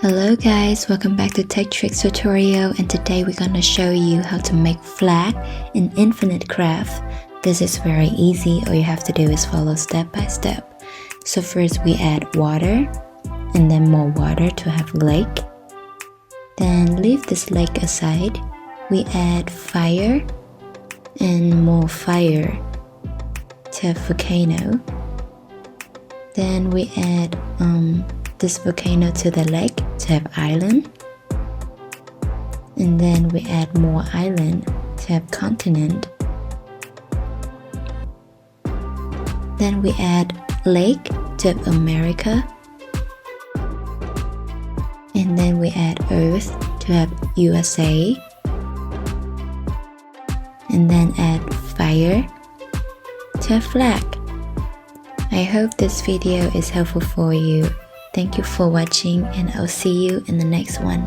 Hello guys, welcome back to Tech Tricks tutorial, and today we're gonna show you how to make flag in Infinite Craft. This is very easy. All you have to do is follow step by step. So first we add water and then more water to have lake. Then leave this lake aside. We add fire and more fire to have volcano. Then we add this volcano to the lake to have island, and then we add more island to have continent. Then we add lake to have America, and then we add earth to have USA, and then add fire to have flag. I hope this video is helpful for you. Thank you for watching, and I'll see you in the next one.